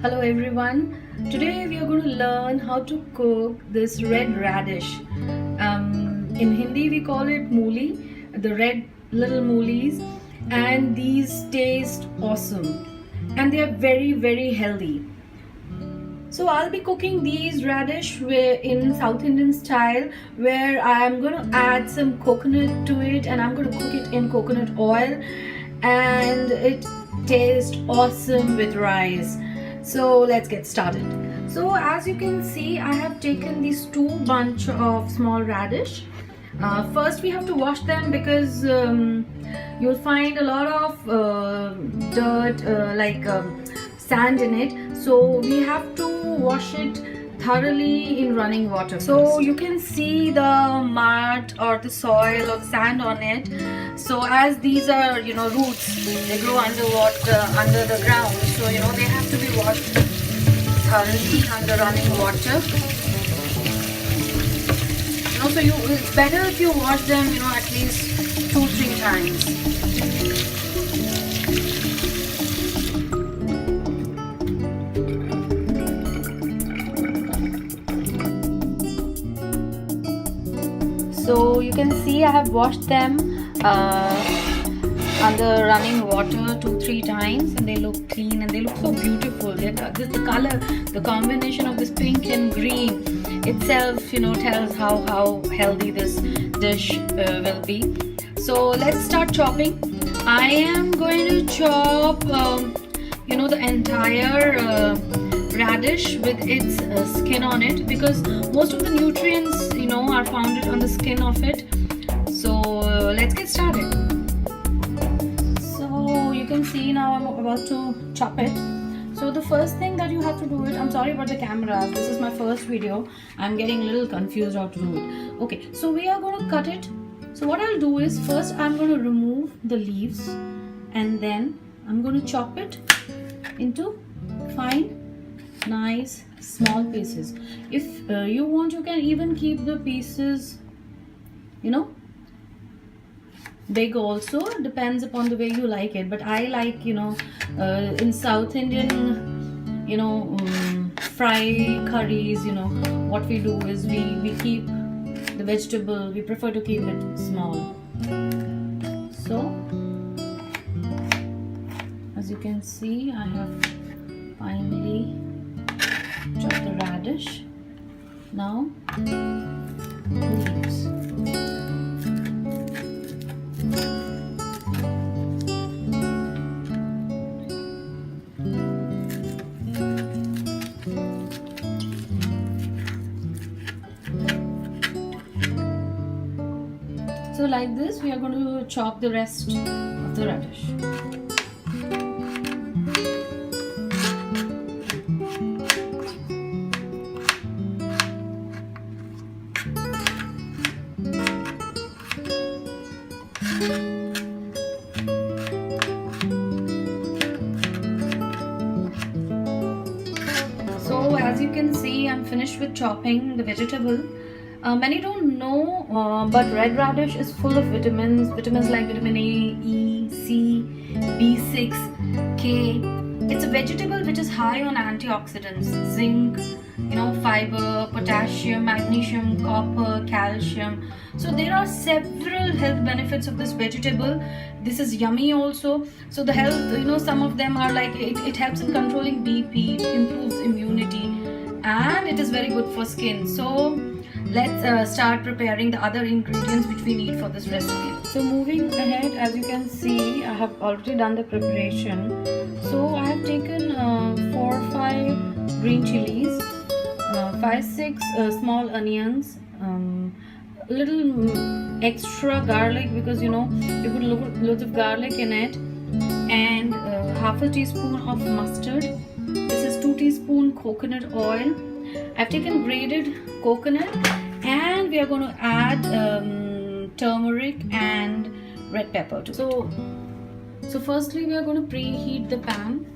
Hello everyone. Today we are going to learn how to cook this red radish. In Hindi we call it mooli, the red little moolies, and these taste awesome and they are very healthy. So I'll be cooking these radish in South Indian style, where I'm going to add some coconut to it and I'm going to cook it in coconut oil, and it tastes awesome with rice. So let's get started. So as you can see, I have taken these two bunch of small radish. First we have to wash them because you'll find a lot of dirt sand in it, so we have to wash it thoroughly in running water. So you can see the mud or the soil or sand on it. So as these are roots, they grow underwater, under the ground, so they have to be washed thoroughly under running water. So it's better if you wash them at least 2-3 times. So you can see I have washed them under running water 2-3 times, and they look clean and they look so beautiful. The color, the combination of this pink and green itself tells how healthy this dish will be. So let's start chopping. I am going to chop the entire radish with its skin on it, because most of the nutrients are found on the skin of it. So let's get started. So you can see now I'm about to chop it. So the first thing that you have to do it, I'm sorry about the camera, this is my first video, I'm getting a little confused how to do it. Okay, so we are going to cut it. So what I'll do is, first I'm going to remove the leaves, and then I'm going to chop it into fine, nice small pieces. If you want, you can even keep the pieces big also, depends upon the way you like it. But I like in South Indian fry curries, what we do is we keep the vegetable, we prefer to keep it small. So as you can see, I have finally chopped the radish. Now the leaves. So like this, we are going to chop the rest of the radish. So as you can see, I'm finished with chopping the vegetable. Many don't know, but red radish is full of vitamins like vitamin A, E, C, B6, K. It's a vegetable which is high on antioxidants, zinc, fiber, potassium, magnesium, copper, calcium. So there are several health benefits of this vegetable. This is yummy also. So the health, some of them are like it helps in controlling BP, it improves immunity, and it is very good for skin. So let's start preparing the other ingredients which we need for this recipe. So moving ahead, as you can see, I have already done the preparation. So I have taken 4-5 green chilies, 5-6 small onions, a little extra garlic, because you put loads of garlic in it, and half a teaspoon of mustard. This is 2 teaspoon coconut oil. I've taken grated coconut, and we are going to add turmeric and red pepper to it. So firstly, we are going to preheat the pan.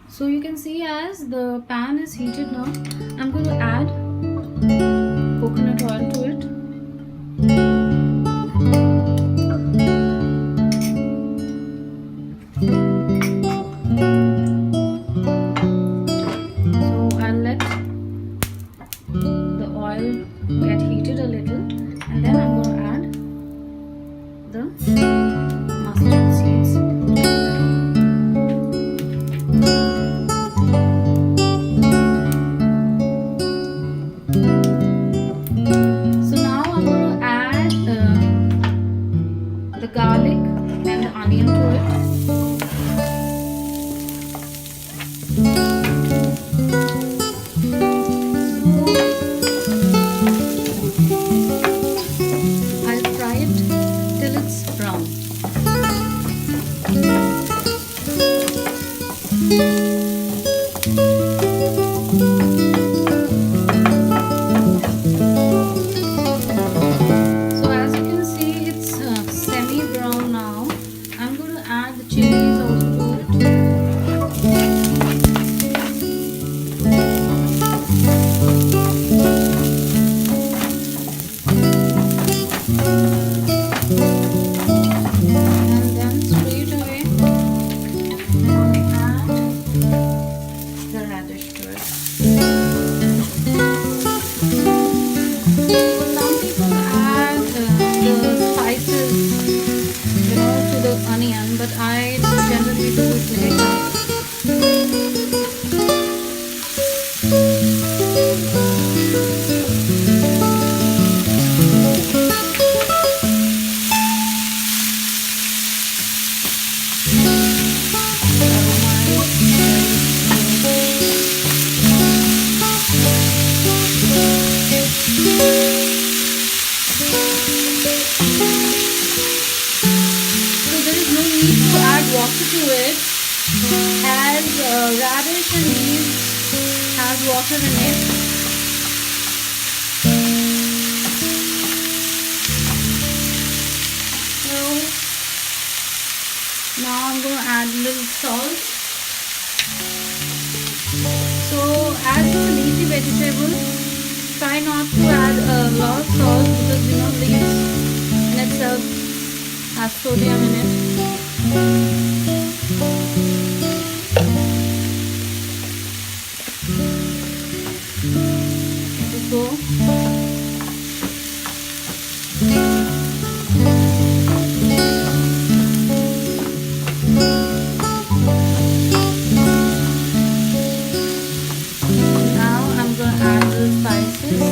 So you can see as the pan is heated now, I'm going to add coconut oil to it. heat it a little, and then I'm going to add the mustard seeds. So now I'm going to add the garlic and the onion to it. I'll fry it till it's brown. So as you can see, it's semi-brown now. I'm going to add the chilies also to it. And then straight away I'm going to add the radish to it. So some people add the spices, to the onion, but I generally do it later. To add water to it, as radish and leaves has water in it. So now I'm going to add a little salt. So as it's a leafy vegetable, try not to add a lot of salt because leaves in itself has sodium in it. Let it go. Now I'm going to add the spices.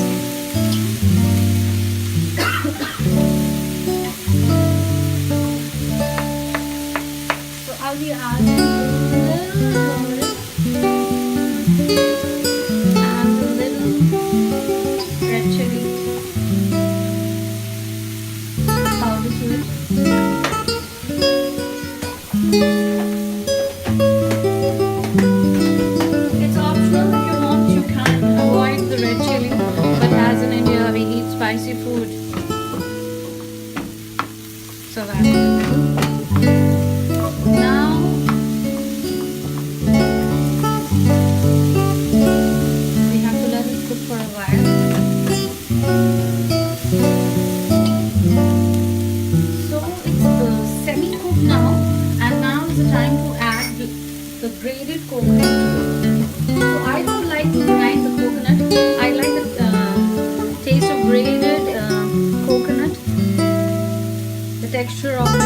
I'll be adding a little turmeric and a little red chili powder to it. It's optional. If you want, you can avoid the red chili, but as in India we eat spicy food, so that's it. Time to add the grated coconut. So I don't like to grind the coconut. I like the taste of grated coconut, the texture of it.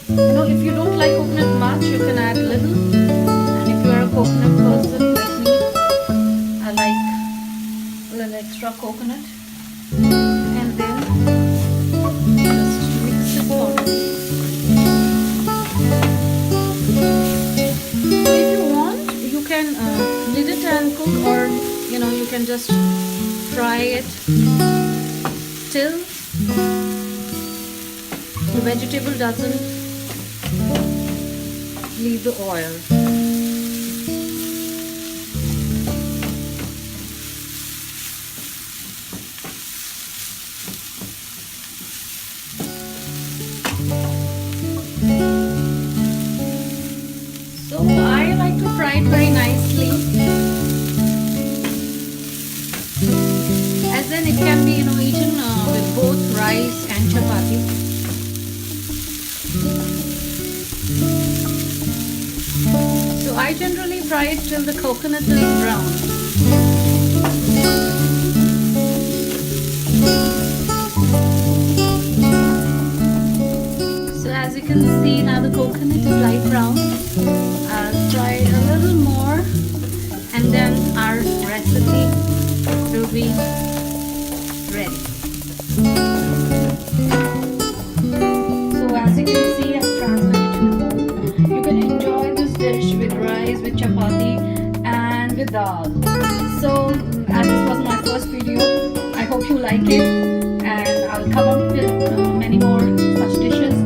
So if you don't like coconut much, you can add a little. And if you are a coconut person like me, I like a little extra coconut. And then lid it and cook, or you can just fry it till the vegetable doesn't leave the oil. So I like to fry it very nicely, as then it can be eaten with both rice and chapati. So I I generally fry it till the coconut is brown. So as you can see now the coconut is light brown. I'll fry it a little more and then our recipe will be ready. So as you can see I've transferred it in a bowl. You can enjoy this dish with rice, with chapati and with dal. So as this was my first video, I hope you like it and I'll come up with many more such dishes.